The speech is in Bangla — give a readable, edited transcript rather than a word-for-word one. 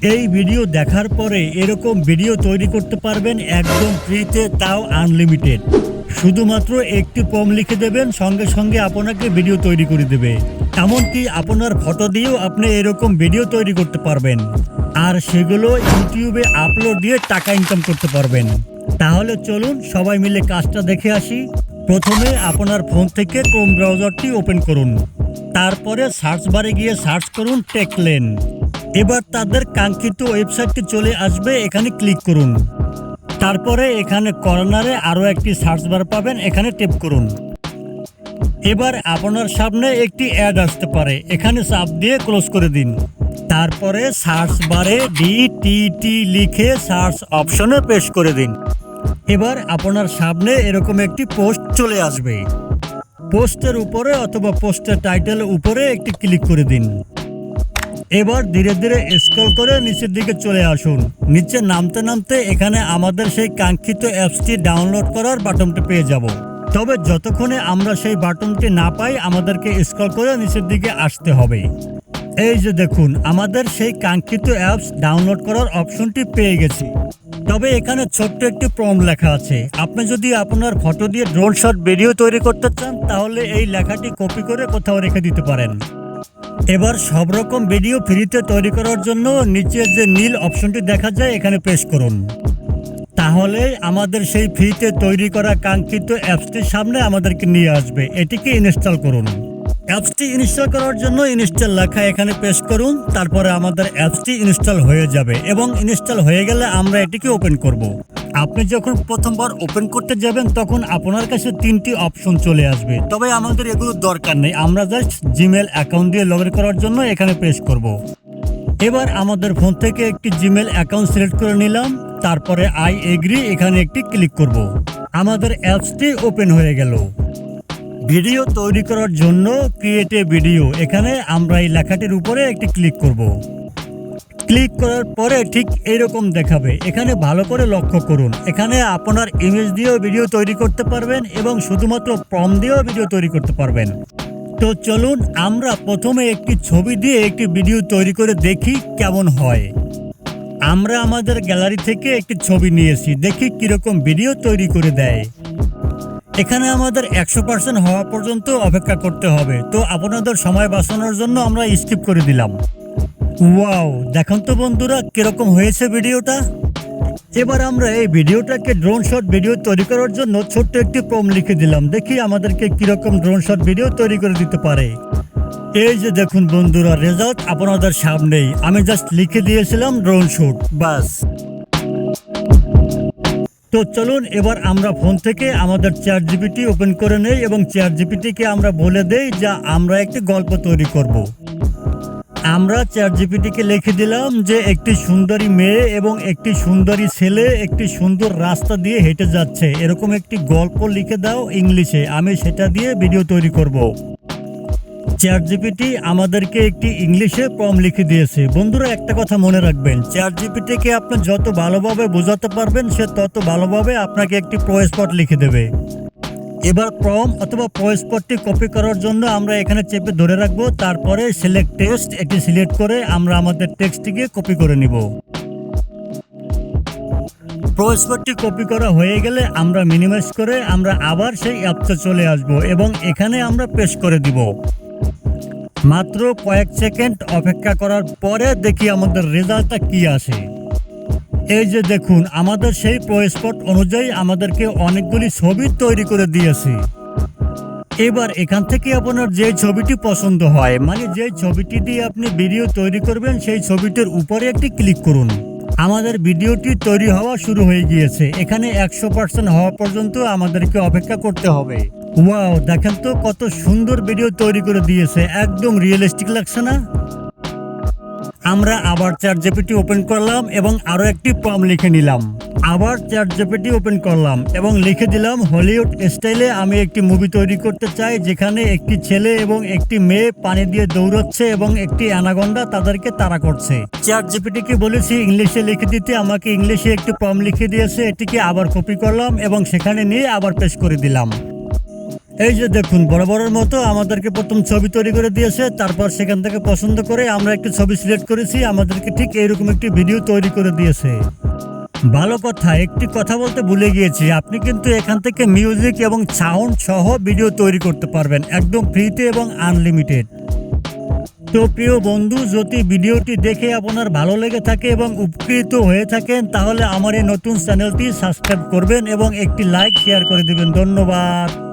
এই ভিডিও দেখার পরে এরকম ভিডিও তৈরি করতে পারবেন একদম ফ্রিতে, তাও আনলিমিটেড। শুধুমাত্র একটি প্রম্পট লিখে দেবেন, সঙ্গে সঙ্গে আপনাকে ভিডিও তৈরি করে দেবে। এমনকি আপনার ফটো দিয়েও আপনি এরকম ভিডিও তৈরি করতে পারবেন, আর সেগুলো ইউটিউবে আপলোড দিয়ে টাকা ইনকাম করতে পারবেন। তাহলে চলুন সবাই মিলে কাজটা দেখে আসি। প্রথমে আপনার ফোন থেকে ক্রোম ব্রাউজারটি ওপেন করুন, তারপরে সার্চ বারে গিয়ে সার্চ করুন টেকলেন। এবার তাদের কাঙ্ক্ষিত ওয়েবসাইটটি চলে আসবে, এখানে ক্লিক করুন। তারপরে এখানে কর্নারে আরও একটি সার্চ বার পাবেন, এখানে ট্যাপ করুন। এবার আপনার সামনে একটি অ্যাড আসতে পারে, এখানে চাপ দিয়ে ক্লোজ করে দিন। তারপরে সার্চ বারে DTT লিখে সার্চ অপশনে প্রেস করে দিন। এবার আপনার সামনে এরকম একটি পোস্ট চলে আসবে। পোস্টের উপরে অথবা পোস্টের টাইটেলের উপরে একটি ক্লিক করে দিন। এবার ধীরে ধীরে স্ক্রল করে নিচের দিকে চলে আসুন। নিচে নামতে নামতে এখানে আমাদের সেই কাঙ্ক্ষিত অ্যাপসটি ডাউনলোড করার বাটনটি পেয়ে যাব। তবে যতক্ষণে আমরা সেই বাটনটি না পাই, আমাদেরকে স্ক্রল করে নিচের দিকে আসতে হবে। এই যে দেখুন, আমাদের সেই কাঙ্ক্ষিত অ্যাপস ডাউনলোড করার অপশনটি পেয়ে গেছি। তবে এখানে ছোট্ট একটি প্রম্পট লেখা আছে। আপনি যদি আপনার ফটো দিয়ে ড্রোন শট ভিডিও তৈরি করতে চান, তাহলে এই লেখাটি কপি করে কোথাও রেখে দিতে পারেন। এবার সব রকম ভিডিও ফ্রিতে তৈরি করার জন্য নিচে যে নীল অপশনটি দেখা যায়, এখানে প্রেস করুন। তাহলে আমাদের সেই ফ্রিতে তৈরি করা কাঙ্ক্ষিত অ্যাপসটির সামনে আমাদেরকে নিয়ে আসবে। এটিকে ইনস্টল করুন। অ্যাপসটি ইনস্টল করার জন্য ইনস্টল লেখা এখানে প্রেস করুন। তারপরে আমাদের অ্যাপসটি ইনস্টল হয়ে যাবে, এবং ইনস্টল হয়ে গেলে আমরা এটিকে ওপেন করব। আপনি যখন প্রথমবার ওপেন করতে যাবেন, তখন আপনার কাছে 3টি অপশন চলে আসবে। তবে আমাদের এগুলো দরকার নেই, আমরা জাস্ট জিমেল অ্যাকাউন্ট দিয়ে লগ ইন করার জন্য এখানে প্রেস করব। এবার আমাদের ফোন থেকে একটি জিমেল অ্যাকাউন্ট সিলেক্ট করে নিলাম। তারপরে আই এগ্রি এখানে একটি ক্লিক করব। আমাদের অ্যাপসটি ওপেন হয়ে গেল। ভিডিও তৈরি করার জন্য ক্রিয়েট এ ভিডিও, এখানে আমরা এই লেখাটির উপরে একটি ক্লিক করব। ক্লিক করার পরে ঠিক এইরকম দেখাবে। এখানে ভালো করে লক্ষ্য করুন, এখানে আপনার ইমেজ দিয়েও ভিডিও তৈরি করতে পারবেন এবং শুধুমাত্র প্রম্পট দিয়েও ভিডিও তৈরি করতে পারবেন। তো চলুন আমরা প্রথমে একটি ছবি দিয়ে একটি ভিডিও তৈরি করে দেখি কেমন হয়। আমরা আমাদের গ্যালারি থেকে একটি ছবি নিয়েছি, দেখি কিরকম ভিডিও তৈরি করে দেয়। এখানে আমাদের 100% হওয়া পর্যন্ত অপেক্ষা করতে হবে। তো আপনাদের সময় বাঁচানোর জন্য আমরা স্কিপ করে দিলাম। ওয়াও, দেখুন তো বন্ধুরা কিরকম হয়েছে ভিডিওটা। এবার আমরা এই ভিডিওটাকে ড্রোন শট ভিডিও তৈরি করার জন্য ছোট্ট একটি প্রম্পট লিখে দিলাম। দেখি আমাদেরকে কিরকম ড্রোন শট ভিডিও তৈরি করে দিতে পারে। এই যে দেখুন বন্ধুরা, রেজাল্ট আপনাদের সামনেই। আমি জাস্ট লিখে দিয়েছিলাম ড্রোন শুট, বাস। তো চলুন এবার আমরা ফোন থেকে আমাদের ChatGPT ওপেন করে নেই এবং ChatGPT-কে আমরা বলে দেই যে আমরা একটি গল্প তৈরি করব। আমরা ChatGPT-কে লিখে দিলাম যে একটি সুন্দরী মেয়ে এবং একটি সুন্দরী ছেলে একটি সুন্দর রাস্তা দিয়ে হেঁটে যাচ্ছে, এরকম একটি গল্প লিখে দাও ইংলিশে, আমি সেটা দিয়ে ভিডিও তৈরি করব। ChatGPT আমাদেরকে একটি ইংলিশে প্রম্পট লিখে দিয়েছে। বন্ধুরা একটা কথা মনে রাখবেন, ChatGPT-কে আপনি যত ভালোভাবে বোঝাতে পারবেন, সে তত ভালোভাবে আপনাকে একটি প্রম্পট লিখে দেবে। এবার প্রম্পট অথবা প্রম্পটটি কপি করার জন্য আমরা এখানে চেপে ধরে রাখবো। তারপরে সিলেক্ট টেক্সট এটি সিলেক্ট করে আমরা আমাদের টেক্সটটিকে কপি করে নিব। প্রম্পটটি কপি করা হয়ে গেলে আমরা মিনিমাইজ করে আমরা আবার সেই অ্যাপসে চলে আসব এবং এখানে আমরা পেস্ট করে দিব। মাত্র কয়েক সেকেন্ড অপেক্ষা করার পরে দেখি আমাদের রেজাল্টটা কি আসে। এই যে দেখুন, আমাদের সেই প্রম্পট অনুযায়ী আমাদেরকে অনেকগুলি ছবি তৈরি করে দিয়েছে। এবার এখান থেকে আপনার যে ছবিটি পছন্দ হয়, মানে যে ছবিটি দিয়ে আপনি ভিডিও তৈরি করবেন, সেই ছবিটির উপরে একটি ক্লিক করুন। আমাদের ভিডিওটি তৈরি হওয়া শুরু হয়ে গিয়েছে। এখানে 100% হওয়া পর্যন্ত আমাদেরকে অপেক্ষা করতে হবে। ওয়াও, দেখেন তো কত সুন্দর ভিডিও তৈরি করে দিয়েছে, একদম রিয়েলিস্টিক লাগছে না? আমরা আবার ChatGPT ওপেন করলাম এবং আরো একটি প্রম্পট লিখে নিলাম। আবার ChatGPT ওপেন করলাম এবং লিখে দিলাম হলিউড স্টাইলে আমি একটি মুভি তৈরি করতে চাই, যেখানে একটি ছেলে এবং একটি মেয়ে পানি দিয়ে দৌড়াচ্ছে এবং একটি অ্যানাকোন্ডা তাদেরকে তাড়া করছে। ChatGPT-কে বলেছি ইংলিশে লিখে দিতে, আমাকে ইংলিশে একটি প্রম্পট লিখে দিয়েছে। এটিকে আবার কপি করলাম এবং সেখানে নিয়ে আবার পেস্ট করে দিলাম। এই যে দেখুন বরাবরের মতো আমাদেরকে প্রথম ছবি তৈরি করে দিয়েছে, তারপর সেখান থেকে পছন্দ করে আমরা একটি ছবি সিলেক্ট করেছি, আমাদেরকে ঠিক এইরকম একটি ভিডিও তৈরি করে দিয়েছে। ভালো কথা, একটি কথা বলতে ভুলে গিয়েছি, আপনি কিন্তু এখান থেকে মিউজিক এবং সাউন্ড সহ ভিডিও তৈরি করতে পারবেন একদম ফ্রিতে এবং আনলিমিটেড। তো প্রিয় বন্ধু, যদি ভিডিওটি দেখে আপনার ভালো লেগে থাকে এবং উপকৃত হয়ে থাকেন, তাহলে আমার এই নতুন চ্যানেলটি সাবস্ক্রাইব করবেন এবং একটি লাইক শেয়ার করে দিবেন। ধন্যবাদ।